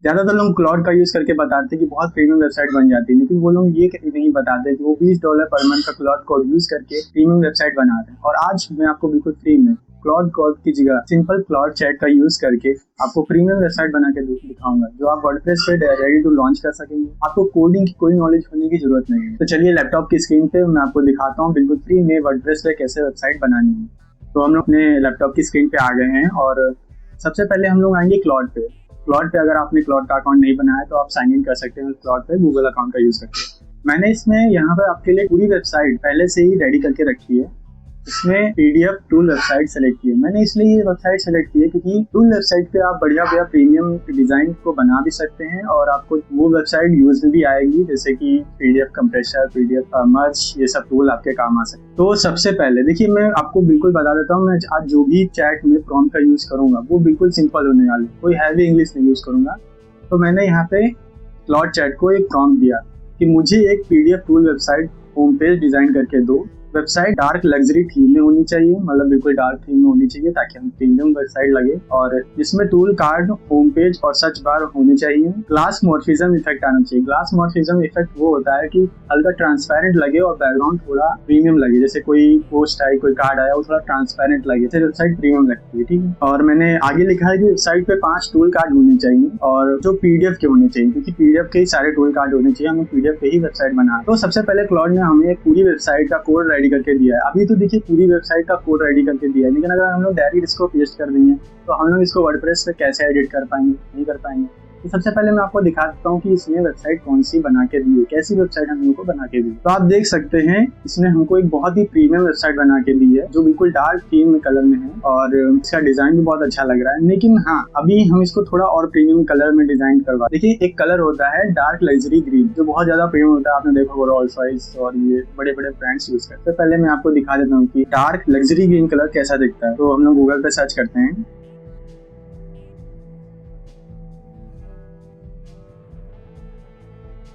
ज्यादातर लोग क्लाउड का यूज करके बताते हैं कि बहुत प्रीमियम वेबसाइट बन जाती है, लेकिन वो लोग ये नहीं बताते कि वो $20 पर मंथ का क्लाउड कोड यूज करके प्रीमियम वेबसाइट बना रहे हैं। और आज मैं आपको बिल्कुल फ्री में क्लाउड कोड की जगह सिंपल क्लाउड चैट का यूज करके आपको प्रीमियम वेबसाइट बना के दिखाऊंगा, जो आप वर्डप्रेस पे रेडी टू लॉन्च कर सकेंगे। आपको कोडिंग की कोई नॉलेज होने की जरूरत नहीं है। तो चलिए लैपटॉप की स्क्रीन पे मैं आपको दिखाता हूँ बिल्कुल फ्री में वर्डप्रेस पे कैसे वेबसाइट बनानी है। तो हम लोग अपने लैपटॉप की स्क्रीन पे आ गए हैं और सबसे पहले हम लोग आएंगे क्लाउड पे। क्लाउड पे अगर आपने क्लाउड का अकाउंट नहीं बनाया तो आप साइन इन कर सकते हैं क्लाउड पे गूगल अकाउंट का यूज करके। मैंने इसमें यहाँ पर आपके लिए पूरी वेबसाइट पहले से ही रेडी करके रखी है। इसमें पीडीएफ टूल वेबसाइट सेलेक्ट की है। मैंने इसलिए ये वेबसाइट सेलेक्ट की है क्योंकि टूल वेबसाइट पे आप बढ़िया प्रीमियम डिजाइन को बना भी सकते हैं और आपको वो वेबसाइट यूज में भी आएगी, जैसे कि पीडीएफ कंप्रेसर, पीडीएफ मर्ज, ये सब टूल आपके काम आ सकते हैं। तो सबसे पहले देखिए मैं आपको बिल्कुल बता देता हूँ, मैं आज जो भी चैट में प्रॉम्प्ट का यूज करूंगा वो बिल्कुल सिंपल होने वाला है, कोई हैवी इंग्लिश नहीं यूज करूंगा। तो मैंने यहाँ पे क्लाउड चैट को एक प्रॉम्प्ट दिया कि मुझे एक PDF tool website home page design करके दो। वेबसाइट डार्क लग्जरी थीम में होनी चाहिए, मतलब बिल्कुल डार्क थीम में होनी चाहिए ताकि हम प्रीमियम वेबसाइट लगे, और जिसमें टूल कार्ड, होम पेज और सर्च बार होने चाहिए। ग्लास मॉर्फिज्म इफेक्ट आना चाहिए। ग्लास मॉर्फिज्म इफेक्ट वो होता है कि हल्का ट्रांसपेरेंट लगे और बैकग्राउंड थोड़ा प्रीमियम लगे, जैसे कोई पोस्ट आई, कोई कार्ड आया, वो थोड़ा ट्रांसपेरेंट लगे, जैसे वेबसाइट प्रीमियम लगती है। ठीक है, और मैंने आगे लिखा है कि वेबसाइट पे 5 टूल कार्ड होने चाहिए और जो पीडीएफ के होने चाहिए, क्योंकि पीडीएफ के ही सारे टूल कार्ड होने चाहिए, हमें पीडीएफ पे ही वेबसाइट बना। तो सबसे पहले क्लाउड ने हमें एक पूरी वेबसाइट का कोड रेडी करके दिया है। अभी तो देखिए पूरी वेबसाइट का कोड रेडी करके दिया है, लेकिन अगर हम लोग डायरेक्ट इसको पेस्ट कर देंगे तो हम लोग इसको वर्डप्रेस पे कैसे एडिट कर पाएंगे, नहीं कर पाएंगे। तो सबसे पहले मैं आपको दिखा देता हूँ कि इसने वेबसाइट कौन सी बना के दी है, कैसी वेबसाइट हम लोग को बना के दी। तो आप देख सकते हैं इसने हमको एक बहुत ही प्रीमियम वेबसाइट बना के दी है, जो बिल्कुल डार्क थीम में कलर में है और इसका डिजाइन भी बहुत अच्छा लग रहा है। लेकिन हाँ, अभी हम इसको थोड़ा और प्रीमियम कलर में डिजाइन करवा। देखिए एक कलर होता है डार्क लग्जरी ग्रीन, जो बहुत ज्यादा प्रीमियम होता है, आपने देखा होगा रोल्स रॉयस और ये बड़े बड़े ब्रांड्स यूज करते हैं। पहले मैं आपको दिखा देता हूँ कि डार्क लग्जरी ग्रीन कलर कैसा दिखता है। तो हम लोग गूगल पे सर्च करते हैं।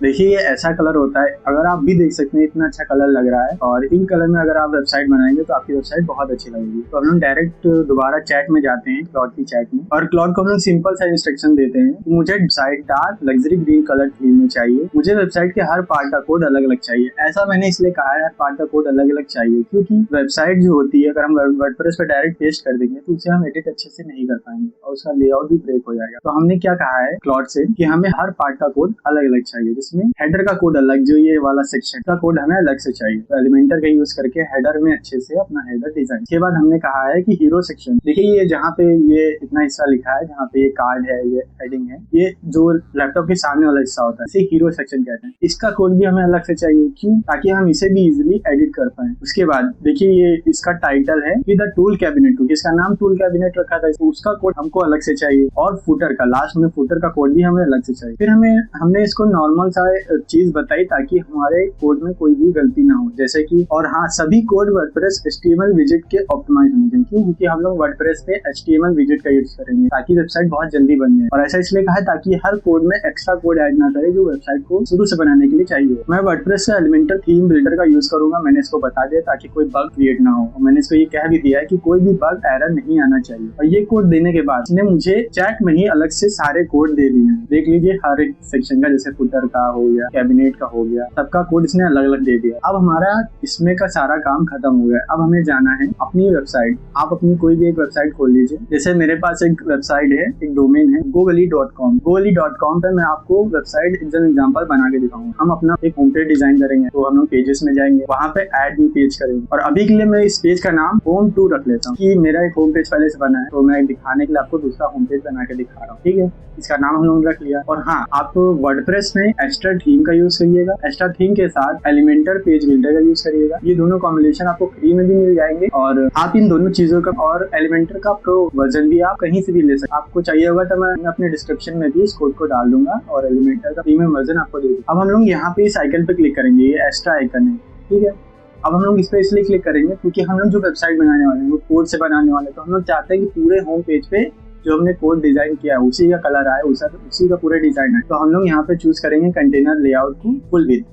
देखिए ये ऐसा कलर होता है, अगर आप भी देख सकते हैं इतना अच्छा कलर लग रहा है, और इन कलर में अगर आप वेबसाइट बनाएंगे तो आपकी वेबसाइट बहुत अच्छी लगेगी। तो हम लोग डायरेक्ट दोबारा चैट में जाते हैं, क्लाउड की चैट में, और क्लाउड को हम लोग सिंपल सा इंस्ट्रक्शन देते हैं कि मुझे website dark luxury green colour theme में चाहिए, मुझे वेबसाइट के हर पार्ट का कोड अलग अलग चाहिए। ऐसा मैंने इसलिए कहा है, हर पार्ट का कोड अलग अलग चाहिए, क्योंकि वेबसाइट जो होती है अगर हम वर्डप्रेस पे डायरेक्ट पेस्ट कर देंगे तो उसे हम एडिट अच्छे से नहीं कर पाएंगे और उसका लेआउट भी ब्रेक हो जाएगा। तो हमने क्या कहा है क्लाउड से कि हमें हर पार्ट का कोड अलग अलग चाहिए, जिसमें हेडर का कोड अलग, जो ये वाला सेक्शन का कोड हमें अलग से चाहिए। तो एलिमेंटर का यूज करके हेडर में अच्छे से अपना हेडर डिजाइन। इसके बाद हमने कहा है कि हीरो सेक्शन, देखिए ये जहाँ पे ये इतना हिस्सा लिखा है, जहाँ पे ये कार्ड है, ये हेडिंग है, ये जो लैपटॉप के सामने वाला हिस्सा होता है, इसे हीरो सेक्शन कहते हैं। इसका कोड भी हमें अलग से चाहिए, क्यों? ताकि हम इसे भी इजिली एडिट कर पाए। उसके बाद देखिए ये इसका टाइटल है कि द टूल कैबिनेट, इसका नाम टूल कैबिनेट रखा था, उसका कोड हमको अलग से चाहिए। और फुटर का, लास्ट में फुटर का कोड भी हमें अलग से चाहिए। फिर हमने इसको नॉर्मल सा चीज बताई ताकि हमारे कोड में कोई भी गलती ना हो, जैसे कि, और हाँ, सभी कोड वर्डप्रेस HTML विजेट के ऑप्टिमाइज होने चाहिए। क्यों? क्योंकि हम लोग वर्डप्रेस पे HTML विजेट का यूज करेंगे ताकि वेबसाइट बहुत जल्दी बन जाए। और ऐसा इसलिए कहा है ताकि हर कोड में एक्स्ट्रा कोड ऐड ना करे जो वेबसाइट को शुरू से बनाने के लिए चाहिए। मैं वर्डप्रेस से एलिमेंटर थीम बिल्डर का यूज करूंगा, मैंने इसको बता दिया ताकि कोई बग क्रिएट ना हो। और मैंने इसको ये कह भी दिया है कि कोई भी बग एरर नहीं आना चाहिए। और ये कोड देने के बाद इसने मुझे चैट में ही अलग से सारे कोड दे दिए हैं। देख लीजिए हर एक सेक्शन का, जैसे फुटर का हो गया, कैबिनेट का हो गया, सबका कोड इसने अलग अलग दे दिया। अब हमारा इसमें का सारा काम खत्म हो गया। अब हमें जाना है अपनी वेबसाइट। आप अपनी कोई भी एक वेबसाइट खोल लीजिए। जैसे मेरे पास एक वेबसाइट है, एक डोमेन है gogali.com। gogali.com पे मैं आपको वेबसाइट एग्जांपल बना के दिखाऊंगा। हम अपना एक होम पेज डिजाइन करेंगे, तो हम लोग पेजेस में जाएंगे, वहाँ पे ऐड न्यू पेज करेंगे। और अभी के लिए मैं इस पेज का नाम होम 2 रख लेता हूँ कि मेरा एक होम पेज पहले से बना है, तो मैं दिखाने के लिए आपको दूसरा होम पेज बना के दिखा रहा हूँ। ठीक है, इसका नाम हम लोग रख लिया। और हाँ, आप वर्डप्रेस में एक्स्ट्रा थीम का यूज करिएगा, एक्स्ट्रा थीम के साथ एलिमेंटर पेज बिल्डर का यूज करिएगा। ये दोनों कॉम्बिनेशन आपको फ्री में भी मिल जाएंगे, और आप इन दोनों चीजों का और एलिमेंटर का प्रो वर्जन भी आप कहीं से भी ले सकते। आपको चाहिए होगा तो मैं अपने डिस्क्रिप्शन में भी इस कोड को डाल दूंगा और एलिमेंटर का प्रीमियम वर्जन आपको दे दूंगा। अब हम लोग यहाँ पे इस आइकन पे क्लिक करेंगे, ये एक्स्ट्रा आइकन है। ठीक है, अब हम लोग इस पे इसलिए क्लिक करेंगे क्योंकि हम लोग जो वेबसाइट बनाने वाले हैं वो कोड से बनाने वाले हैं। तो हम लोग चाहते हैं कि पूरे होम पेज पे जो हमने कोड डिजाइन किया है उसी का कलर आए, उसी का पूरा डिजाइन है। तो हम लोग यहाँ पे चूज करेंगे कंटेनर लेआउट को फुल विड्थ।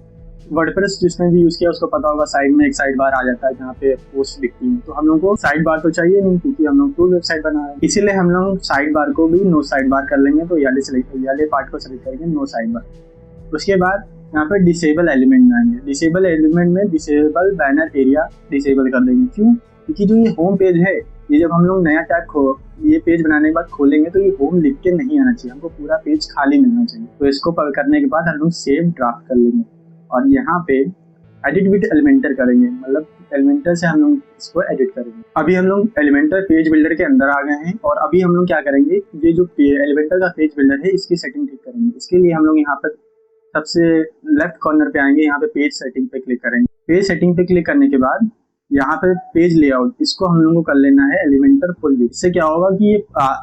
वर्डप्रेस जिसने भी यूज किया उसको पता होगा, साइड में एक साइड बार आ जाता है जहाँ पे पोस्ट दिखती है। तो हम लोग को साइड बार तो चाहिए नहीं क्योंकि हम लोग टूल वेबसाइट बना रहे हैं, इसीलिए हम लोग साइड बार को भी नो साइड बार कर लेंगे। तो याले पार्ट को सेलेक्ट करेंगे, नो साइड बार। उसके बाद यहाँ पे डिसेबल एलिमेंट में आएंगे। डिसेबल एलिमेंट में डिसेबल बैनर एरिया डिसेबल कर देंगे। क्यों? क्योंकि जो ये होम पेज है, ये जब हम लोग नया टैब ये पेज बनाने के बाद खोलेंगे तो ये होम लिख के नहीं आना चाहिए, हमको पूरा पेज खाली मिलना चाहिए। तो इसको करने के बाद हम लोग सेव ड्राफ्ट कर लेंगे और यहाँ पे एडिट विद एलिमेंटर करेंगे, मतलब एलिमेंटर से हम लोग इसको एडिट करेंगे। अभी हम लोग एलिमेंटर पेज बिल्डर के अंदर आ गए हैं और अभी हम लोग क्या करेंगे, ये जो एलिमेंटर का पेज बिल्डर है इसकी सेटिंग ठीक करेंगे। इसके लिए हम लोग यहाँ पर सबसे लेफ्ट कॉर्नर पे आएंगे, यहाँ पे पेज सेटिंग पे क्लिक करेंगे। पेज सेटिंग पे क्लिक करने के बाद यहाँ पे पेज लेआउट, इसको हम लोगों को कर लेना है एलिमेंटर फुल विड्थ। इससे क्या होगा कि ये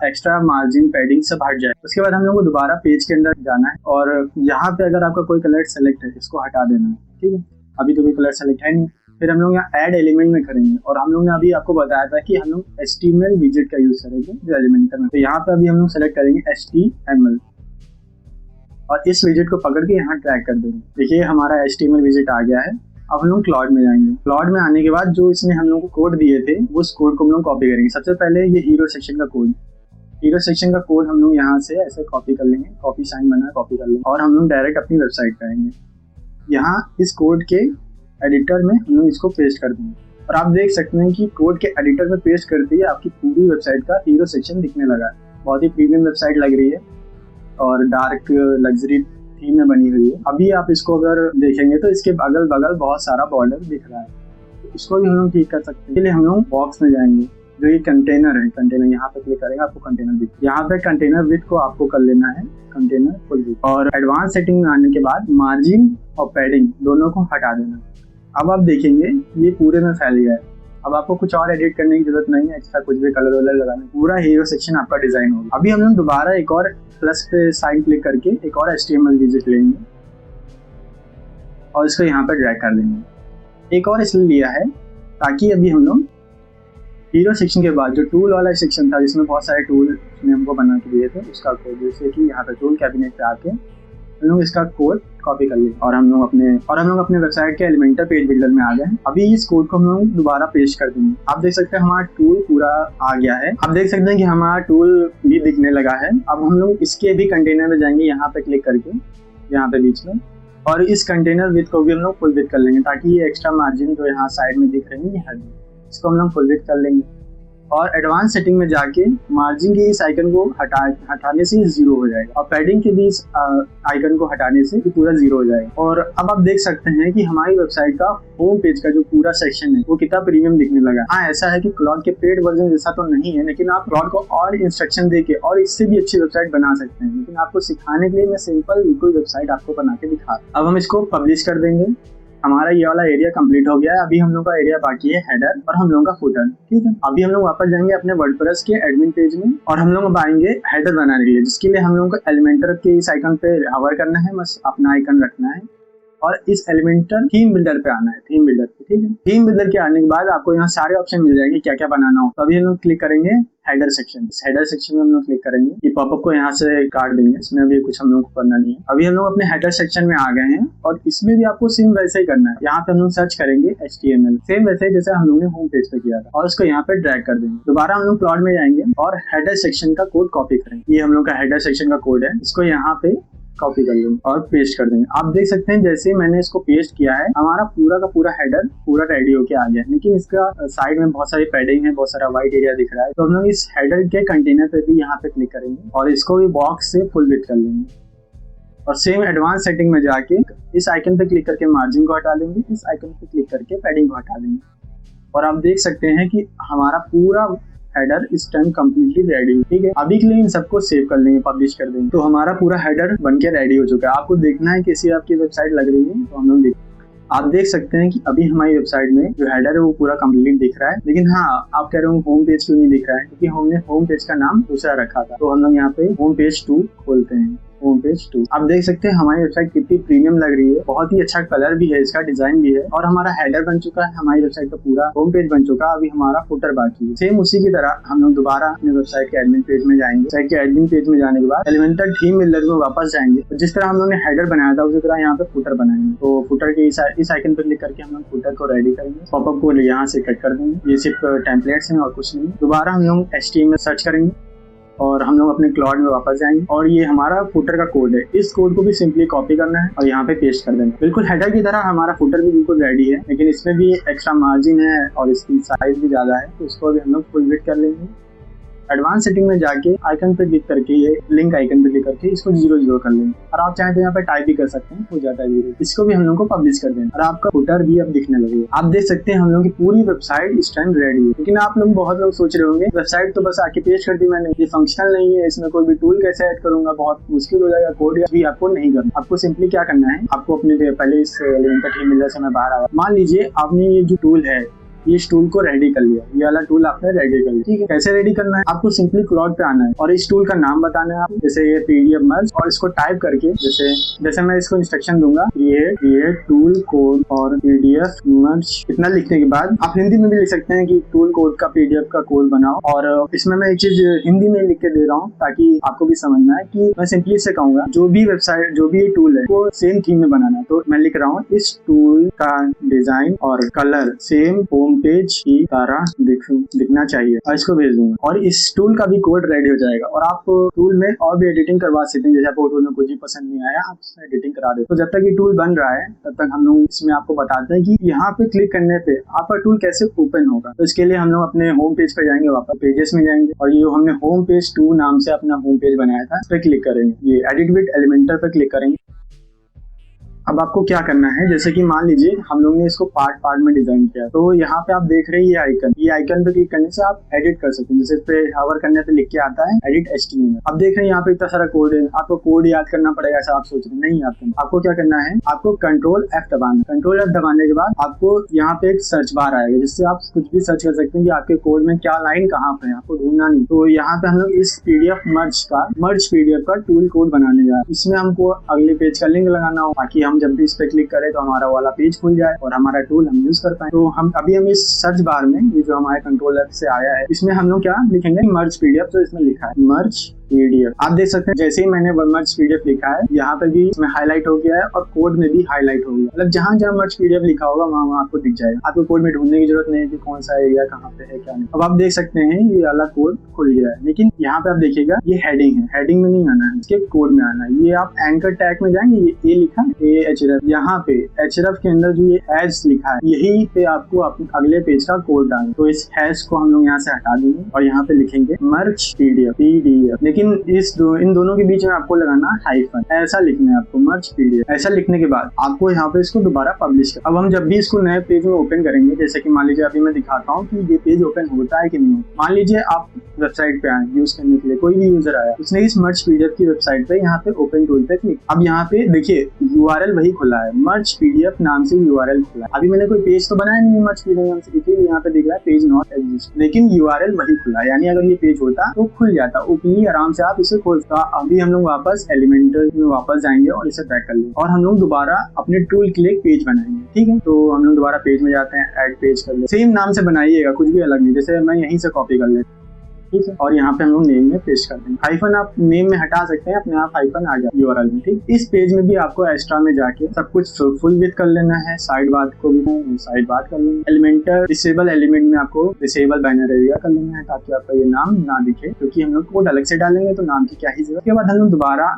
एक्स्ट्रा मार्जिन पैडिंग सब हट जाए। उसके बाद हम लोग को दोबारा पेज के अंदर जाना है और यहाँ पे अगर आपका कोई कलर सेलेक्ट है इसको हटा देना है, ठीक है। अभी तो कोई कलर सेलेक्ट है नहीं। फिर हम लोग यहाँ ऐड एलिमेंट में करेंगे और हम लोग ने अभी आपको बताया था कि हम लोग HTML विजेट का यूज करेंगे जो एलिमेंटर में। तो यहाँ पे अभी हम लोग सेलेक्ट करेंगे HTML और इस विजेट को पकड़ के यहाँ ड्रैग कर देंगे। देखिए हमारा HTML विजेट आ गया है। अब हम लोग क्लाउड में जाएंगे। क्लाउड में आने के बाद जो इसने हम लोग को कोड दिए थे उस कोड को हम लोग कॉपी करेंगे। सबसे पहले ये हीरो सेक्शन का कोड हम लोग यहाँ से ऐसे कॉपी कर लेंगे, कॉपी साइन बना कॉपी कर लेंगे और हम लोग डायरेक्ट अपनी वेबसाइट पे आएंगे। यहाँ इस कोड के एडिटर में हम लोग इसको पेस्ट कर देंगे और आप देख सकते हैं कि कोड के एडिटर में पेस्ट करते ही आपकी पूरी वेबसाइट का हीरो सेक्शन दिखने लगा है। बहुत ही प्रीमियम वेबसाइट लग रही है और डार्क लग्जरी थीम में बनी हुई है। अभी आप इसको अगर देखेंगे तो इसके अगल बगल बहुत सारा बॉर्डर दिख रहा है, तो इसको भी हम लोग ठीक कर सकते हैं। इसलिए हम लोग बॉक्स में जाएंगे, जो ये कंटेनर है, कंटेनर यहाँ पे क्लिक करेंगे, आपको कंटेनर दिख, यहाँ पे कंटेनर विड्थ को आपको कर लेना है कंटेनर फुल विड्थ और एडवांस सेटिंग में आने के बाद मार्जिन और पैडिंग दोनों को हटा देना। अब आप देखेंगे ये पूरे में फैल गया है। अब आपको कुछ और एडिट करने की जरूरत नहीं है, एक्स्ट्रा कुछ भी कलर वलर लगाने, पूरा हीरो सेक्शन आपका डिजाइन होगा। अभी हम लोग दोबारा एक और प्लस पे साइन क्लिक करके एक और HTML विजेट लेंगे और इसको यहाँ पर ड्रैग कर देंगे। एक और इसलिए लिया है ताकि अभी हम लोग हीरो सेक्शन के बाद जो टूल वाला सेक्शन था जिसमें बहुत सारे टूल उसने हमको बना के दिए थे उसका कोड, जैसे कि यहाँ पे टूल कैबिनेट पे आके हम लोग इसका कोड कॉपी कर लेंगे और हम लोग अपने वेबसाइट के एलिमेंटर पेज बिल्डर में आ गए। अभी इस कोड को हम लोग दोबारा पेस्ट कर देंगे। आप देख सकते हैं हमारा टूल पूरा आ गया है। आप देख सकते हैं कि हमारा टूल भी दिखने लगा है। अब हम लोग इसके भी कंटेनर में जाएंगे, यहाँ पे क्लिक करके यहाँ पे बीच में, और इस कंटेनर विड्थ को भी हम लोग फुल विड्थ कर लेंगे ताकि ये एक्स्ट्रा मार्जिन जो यहाँ साइड में दिख रहे हैं ये हट जाए। इसको हम लोग फुल विड्थ कर लेंगे और एडवांस सेटिंग में जाके मार्जिन के इस आइकन को हटाने से 0 हो जाएगा और पैडिंग के भी इस आइकन को हटाने से पूरा 0 हो जाएगा। और अब आप देख सकते हैं कि हमारी वेबसाइट का होम पेज का जो पूरा सेक्शन है वो कितना प्रीमियम दिखने लगा। हाँ, ऐसा है कि क्लाउड के पेड वर्जन जैसा तो नहीं है, लेकिन आप क्लाउड को और इंस्ट्रक्शन देके और इससे भी अच्छी वेबसाइट बना सकते हैं। लेकिन आपको सिखाने के लिए मैं सिंपल बिल्कुल वेबसाइट आपको बना के दिखा। अब हम इसको पब्लिश कर देंगे। हमारा ये वाला एरिया कंप्लीट हो गया है। अभी हम लोग का एरिया बाकी है हेडर और हम लोग का फुटर, ठीक है। अभी हम लोग वापस जाएंगे अपने वर्डप्रेस के एडमिन पेज में और हम लोग अब आएंगे हेडर बनाने के लिए, जिसके लिए हम लोगों को एलिमेंटर के इस आइकन पे हवर करना है, बस अपना आइकन रखना है और इस एलिमेंटर थीम बिल्डर पे आना है, थीम बिल्डर पे, ठीक है। थीम बिल्डर के आने के बाद आपको यहाँ सारे ऑप्शन मिल जाएंगे क्या क्या बनाना हो। तो अभी हम लोग क्लिक करेंगे हेडर सेक्शन। इस हेडर सेक्शन में हम लोग क्लिक करेंगे, ये पॉपअप को यहाँ से काट देंगे, इसमें अभी कुछ हम लोग को करना नहीं है। अभी हम लोग अपने हेडर सेक्शन में आ गए हैं और इसमें भी आपको सेम वैसे ही करना है। यहाँ पे हम लोग सर्च करेंगे HTML, सेम वैसे जैसे हम लोग ने होम पेज पे किया था, और उसको यहाँ पे ड्रैग कर देंगे। दोबारा हम लोग प्लॉट में जाएंगे और हेडर सेक्शन का कोड कॉपी करेंगे। ये हम लोग का हेडर सेक्शन का कोड है, इसको यहाँ पे कॉपी कर लेंगे और पेस्ट कर देंगे। आप देख सकते हैं जैसे मैंने इसको पेस्ट किया है हमारा पूरा का पूरा हेडर पूरा रेडी होके आ गया है, लेकिन इसका साइड में बहुत सारी पैडिंग है, बहुत सारा व्हाइट एरिया दिख रहा है। तो हम लोग इस हेडर के कंटेनर पे भी यहाँ पे क्लिक करेंगे और इसको भी बॉक्स से फुल विड्थ कर लेंगे और सेम एडवांस सेटिंग में जाके इस आइकन पे क्लिक करके मार्जिन को हटा देंगे, इस आइकन पे क्लिक करके पैडिंग को हटा देंगे और आप देख सकते हैं कि हमारा पूरा हेडर इस टाइम कम्प्लीटली रेडी है, ठीक है। अभी के लिए इन सबको सेव कर लेंगे, पब्लिश कर देंगे। तो हमारा पूरा हेडर बनके रेडी हो चुका है। आपको देखना है कैसी आपकी वेबसाइट लग रही है, तो हम लोग आप देख सकते हैं कि अभी हमारी वेबसाइट में जो हेडर है वो पूरा कंप्लीट दिख रहा है। लेकिन हाँ, आप कह रहे हो होम पेज क्यों नहीं दिख रहा है, क्योंकि हमने होम पेज का नाम दूसरा रखा था। तो हम लोग यहाँ पे होम पेज 2 खोलते हैं, होम पेज 2। आप देख सकते हैं हमारी वेबसाइट कितनी प्रीमियम लग रही है, बहुत ही अच्छा कलर भी है, इसका डिजाइन भी है और हमारा हेडर बन चुका है, हमारी वेबसाइट का पूरा होम पेज बन चुका है। अभी हमारा फुटर बाकी है। सेम उसी की तरह हम लोग दोबारा अपने वेबसाइट के एडमिन पेज में जाएंगे। वेबसाइट के एडमिन पेज में जाने के बाद एलिमेंटर थीम बिल्डर में वापस जाएंगे। जिस तरह हम लोगों ने हेडर बनाया था उसी तरह यहाँ पे फुटर बनाएंगे। तो फुटर के इस आइकन पर क्लिक करके हम लोग फुटर को रेडी करेंगे। पॉपअप को यहाँ से कट कर देंगे, ये सिर्फ टेम्पलेट्स हैं और कुछ नहीं। दोबारा हम लोग HTML में सर्च करेंगे और हम लोग अपने क्लॉड में वापस जाएंगे और ये हमारा फुटर का कोड है। इस कोड को भी सिंपली कॉपी करना है और यहाँ पे पेस्ट कर देंगे। बिल्कुल हेडर की तरह हमारा फुटर भी बिल्कुल रेडी है, लेकिन इसमें भी एक्स्ट्रा मार्जिन है और इसकी साइज भी ज्यादा है, तो इसको भी हम लोग फुल विड्थ कर लेंगे। एडवांस सेटिंग में जाके आइकन पे क्लिक करके, ये लिंक आइकन पे क्लिक करके इसको 0 कर लेंगे और आप चाहें तो यहाँ पे टाइप भी कर सकते हैं, हो जाता है 0। इसको भी हम लोग को पब्लिश कर देंगे और आपका फुटर भी अब दिखने लगेगा। आप देख सकते हैं हम लोग की पूरी वेबसाइट इस टाइम रेडी है। लेकिन आप लोग बहुत लोग सोच रहे होंगे वेबसाइट तो बस आके पेस्ट कर दी मैंने, ये फंक्शनल नहीं है, इसमें कोई भी टूल कैसे ऐड करूंगा, बहुत मुश्किल हो जाएगा, कोड भी आपको नहीं करना। आपको सिंपली क्या करना है, आपको अपने पहले इस एलिमेंटर थीम बिल्डर से मैं बाहर आया। मान लीजिए आपने ये जो टूल है इस टूल को रेडी कर लिया, ये वाला टूल आपने रेडी कर लिया, ठीक है। कैसे रेडी करना है, आपको सिंपली क्लॉड पे आना है और इस टूल का नाम बताना है आप, जैसे ये PDF मर्ज, और इसको टाइप करके जैसे मैं इसको इंस्ट्रक्शन दूंगा, क्रिएट टूल कोड और PDF मर्ज। इतना लिखने के बाद आप हिंदी में भी लिख सकते हैं कि टूल कोड का PDF का कोड बनाओ। और इसमें मैं एक चीज हिंदी में लिख के दे रहा हूँ ताकि आपको भी समझना है कि मैं सिंपली इससे कहूंगा जो भी वेबसाइट, जो भी टूल है वो सेम थीम में बनाना है। तो मैं लिख रहा हूँ इस टूल का डिजाइन और कलर सेम होम पेज की तरह दिखना चाहिए और इसको भेज दूंगा और इस टूल का भी कोड रेडी हो जाएगा। और आप टूल में और भी एडिटिंग करवा सकते हैं, जैसे आपको टूल में कुछ भी पसंद नहीं आया आप उसमें एडिटिंग करा दे। तो जब तक ये टूल बन रहा है तब तक हम लोग इसमें आपको बताते हैं कि यहाँ पे क्लिक करने पे आपका टूल कैसे ओपन होगा। तो इसके लिए हम लोग अपने होम पेज पे जाएंगे, वापस पेजेस में जाएंगे और ये हमने होम पेज 2 नाम से अपना होम पेज बनाया था, इस पे क्लिक करेंगे, ये एडिट विद एलिमेंटर पे क्लिक करेंगे। अब आपको क्या करना है, जैसे कि मान लीजिए हम लोग ने इसको पार्ट में डिजाइन किया, तो यहाँ पे आप देख रहे हैं ये आइकन पे क्लिक करने से आप एडिट कर सकते हैं। जैसे इस पे हावर करने पे लिख के आता है एडिट HTML। अब देख रहे हैं यहाँ पे इतना सारा कोड है, आपको कोड याद करना पड़ेगा ऐसा आप सोच रहे हैं, नहीं याद करना। आपको क्या करना है, आपको Ctrl F दबाना। Ctrl F दबाने के बाद आपको यहाँ पे एक सर्च बार आएगा जिससे आप कुछ भी सर्च कर सकते हैं कि आपके कोड में क्या लाइन कहाँ पे है, आपको ढूंढना नहीं। तो यहाँ पे हम लोग इस मर्ज PDF का टूल कोड बनाने जा रहे हैं। इसमें हमको अगले पेज का लिंक लगाना हो ताकि हम जब भी इस पे क्लिक करें तो हमारा वाला पेज खुल जाए और हमारा टूल हम यूज कर पाए। तो हम इस सर्च बार में ये जो हमारे Ctrl F से आया है इसमें हम लोग क्या लिखेंगे, मर्ज PDF। तो इसमें लिखा है मर्ज PDF। आप देख सकते हैं जैसे ही मैंने मर्ज PDF लिखा है यहाँ पे भी इसमें हाईलाइट हो गया है और कोड में भी हाईलाइट हो गया। मतलब जहाँ जहाँ मर्ज PDF लिखा होगा वहाँ आपको दिख जाएगा। आपको कोड में ढूंढने की जरूरत नहीं है कि कौन सा एरिया कहाँ पे है क्या नहीं। अब आप देख सकते हैं ये वाला कोड खुल गया है, लेकिन यहाँ पे आप देखिएगा ये हेडिंग है, हेडिंग में नहीं आना है, इसके कोड में आना है। ये आप एंकर टैग में जाएंगे, ये लिखा है href, यहाँ पे href के अंदर जो ये हैश लिखा है यही पे आपको अगले पेज का कोड डालना। तो इस हैश को हम लोग यहाँ से हटा देंगे और यहाँ पे लिखेंगे मर्ज PDF। लेकिन इन दोनों के बीच में आपको लगाना हाइफन, ऐसा लिखना है आपको मर्ज PDF। ऐसा लिखने के बाद आपको यहाँ पे इसको दोबारा पब्लिश कर। अब हम जब भी इसको नए पेज में ओपन करेंगे, जैसे कि मान लीजिए अभी मैं दिखाता हूँ कि ये पेज ओपन होता है कि नहीं होता। मान लीजिए आप वेबसाइट पे आए यूज करने के लिए, कोई भी यूजर आया, उसने इस मर्ज PDF की वेबसाइट पे यहाँ पे ओपन टूल पे क्लिक। अब यहाँ पे देखिए URL वही खुला है, मर्ज PDF नाम से URL खुला है। अभी मैंने कोई पेज तो बनाया नहीं मर्ज PDF नाम से, इसलिए यहाँ पे दिख रहा है पेज नॉट एग्जिस्ट, लेकिन URL वही खुला है। यानी अगर ये पेज होता तो खुल जाता ओपनली, आराम से आप इसे खोलता। अभी हम लोग वापस एलिमेंटर में वापस जाएंगे और इसे बैक कर लेंगे और हम लोग दोबारा अपने टूल के लिए एक पेज बनाएंगे, ठीक है। तो हम लोग दोबारा पेज में जाते हैं, ऐड पेज कर लेते, सेम नाम से बनाइएगा, कुछ भी अलग नहीं। जैसे मैं यहीं से कॉपी कर लेता, ठीक है, और यहाँ पे हम लोग नेम में पेस्ट कर देंगे। हाइफन आप नेम में हटा सकते हैं, अपने आप हाइफन आ जाए URL में, ठीक। इस पेज में भी आपको एक्स्ट्रा में जाके सब कुछ फुल विड्थ कर लेना है, साइड बार को भी साइड बार कर लेना है। एलिमेंटर डिसेबल एलिमेंट में आपको डिसेबल बैनर एरिया कर लेना है ताकि आपका ये नाम ना दिखे, क्योंकि हम लोग कोड अलग से डालेंगे तो नाम की क्या ही जरूरत। उसके बाद हम लोग दोबारा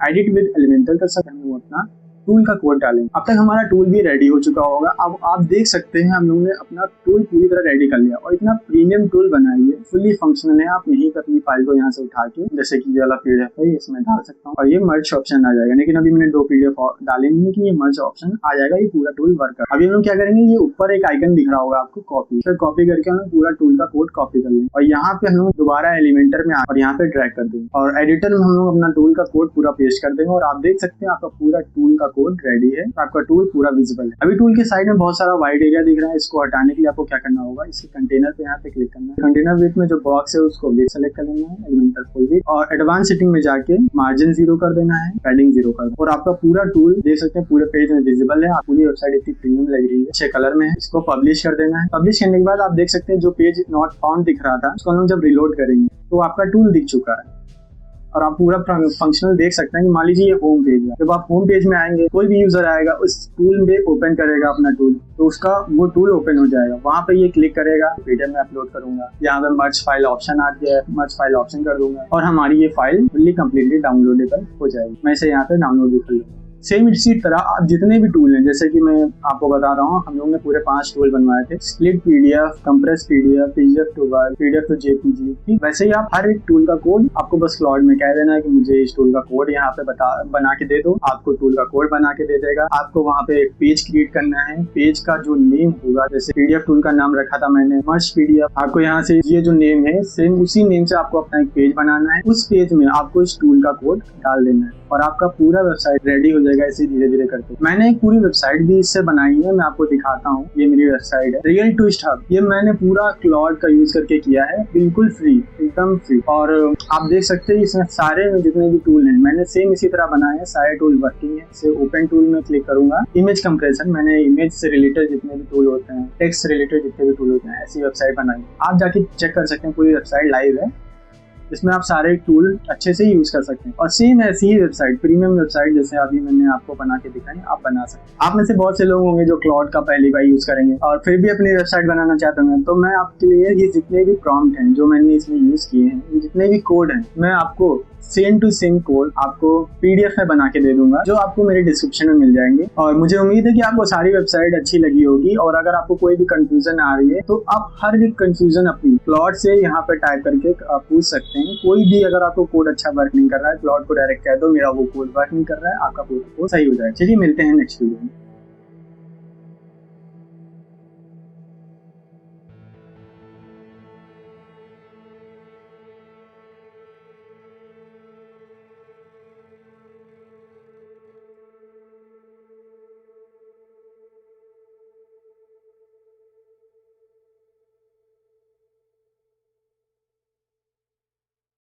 एडिट विद एलिमेंटर कर सकते हैं, अपना टूल का कोड डालेंगे। अब तक हमारा टूल भी रेडी हो चुका होगा। अब आप देख सकते हैं हम लोगों ने अपना टूल पूरी तरह रेडी कर लिया और इतना प्रीमियम टूल बनाई है, फुली फंक्शनल है। आप यहीं पर अपनी फाइल को यहाँ से उठा के, जैसे कि ये वाला PDF है, इसमें डाल सकता हूँ और ये मर्ज ऑप्शन आ जाएगा। लेकिन अभी मैंने 2 PDF डाले नहीं, लेकिन ये मर्ज ऑप्शन आ जाएगा, ये पूरा टूल वर्क कर। अभी हम लोग क्या करेंगे, ये ऊपर एक आइकन दिख रहा होगा आपको कॉपी, फिर कॉपी करके हम पूरा टूल का कोड कॉपी कर लेंगे और यहाँ पे हम लोग दोबारा एलिमेंटर में और यहाँ पे ड्रैग कर देंगे और एडिटर में हम लोग अपना टूल का कोड पूरा पेस्ट कर देंगे और आप देख सकते हैं आपका पूरा टूल का कोड रेडी है, तो आपका टूल पूरा विजिबल है। अभी टूल के साइड में बहुत सारा वाइड एरिया दिख रहा है, इसको हटाने के लिए आपको क्या करना होगा, इसके कंटेनर पे यहाँ पे क्लिक करना है। कंटेनर विड्थ में जो बॉक्स है उसको विड्थ सेलेक्ट कर लेना है, एलिमेंटल फुल विड्थ, और एडवांस सेटिंग में जाके मार्जिन 0 कर देना है, पैडिंग 0 कर देना, और आपका पूरा टूल देख सकते हैं पूरे पेज में विजिबल है। आप पूरी वेबसाइट इतनी प्रीमियम लग रही है, अच्छे कलर में है। इसको पब्लिश कर देना है। पब्लिश करने के बाद आप देख सकते हैं जो पेज नॉट फाउंड दिख रहा था उसको हम जब रिलोड करेंगे तो आपका टूल दिख चुका है, और आप पूरा फंक्शनल देख सकते हैं कि मान लीजिए ये होम पेज है। जब आप होम पेज में आएंगे, कोई भी यूजर आएगा उस टूल में ओपन करेगा अपना टूल, तो उसका वो टूल ओपन हो जाएगा। वहां पे ये क्लिक करेगा, पीडीएफ में अपलोड करूंगा, यहाँ पे मर्ज फाइल ऑप्शन आ गया है, मर्ज फाइल ऑप्शन कर दूंगा और हमारी ये फाइल फुल्ली कंप्लीटली डाउनलोडेबल हो जाएगी। मैं इसे यहाँ पे डाउनलोड भी कर लूंगा। सेम इसी तरह आप जितने भी टूल हैं, जैसे कि मैं आपको बता रहा हूँ, हम लोग ने पूरे 5 टूल बनवाए थे, split PDF, compress PDF, PDF to word, PDF to JPG. ठीक वैसे ही आप हर एक टूल का कोड आपको बस क्लॉड में कह देना है कि मुझे इस टूल का कोड यहाँ पे बना के दे दो, आपको टूल का कोड बना के दे देगा। आपको वहाँ पे एक पेज क्रिएट करना है, पेज का जो नेम होगा, जैसे पीडीएफ टूल का नाम रखा था मैंने मर्ज पीडीएफ, आपको यहाँ से ये जो नेम है सेम उसी नेम से आपको अपना एक पेज बनाना है। उस पेज में आपको इस टूल का कोड डाल देना है और आपका पूरा वेबसाइट रेडी हो जाएगा। ऐसे धीरे धीरे करके मैंने एक पूरी वेबसाइट भी इससे बनाई है, मैं आपको दिखाता हूँ। ये मेरी वेबसाइट है रियल ट्विस्ट हब, ये मैंने पूरा क्लॉड का यूज करके किया है, बिल्कुल फ्री, एकदम फ्री। और आप देख सकते हैं इसमें सारे जितने भी टूल हैं मैंने सेम इसी तरह बनाए हैं, सारे टूल वर्किंग है। इसे ओपन टूल में क्लिक करूंगा, इमेज कंप्रेशन, मैंने इमेज से रिलेटेड जितने भी टूल होते हैं, टेक्स्ट से रिलेटेड जितने भी टूल होते हैं, ऐसी वेबसाइट बनाई। आप जाके चेक कर सकते हैं, पूरी वेबसाइट लाइव है, इसमें आप सारे टूल अच्छे से यूज कर सकते हैं। और सेम ऐसी ही वेबसाइट, प्रीमियम वेबसाइट जैसे अभी मैंने आपको बना के दिखाई, आप बना सकते हैं। आप में से बहुत से लोग होंगे जो क्लॉड का पहली बार यूज करेंगे और फिर भी अपनी वेबसाइट बनाना चाहते हैं, तो मैं आपके लिए ये जितने भी प्रॉम्प्ट हैं जो मैंने इसमें यूज किए हैं, ये जितने भी कोड हैं, मैं आपको सेम टू सेम कोड आपको पीडीएफ में बना के दे दूंगा, जो आपको मेरे डिस्क्रिप्शन में मिल जाएंगे। और मुझे उम्मीद है कि आपको सारी वेबसाइट अच्छी लगी होगी। और अगर आपको कोई भी कंफ्यूजन आ रही है तो आप हर एक कंफ्यूजन अपनी क्लॉड से यहाँ पे टाइप करके पूछ सकते हैं। कोई भी अगर आपको कोड अच्छा वर्क नहीं कर रहा है, क्लॉड को डायरेक्ट कह दो मेरा वो कोड वर्क नहीं कर रहा है, आपका कोड सही हो जाएगा। चलिए मिलते हैं नेक्स्ट वीडियो में।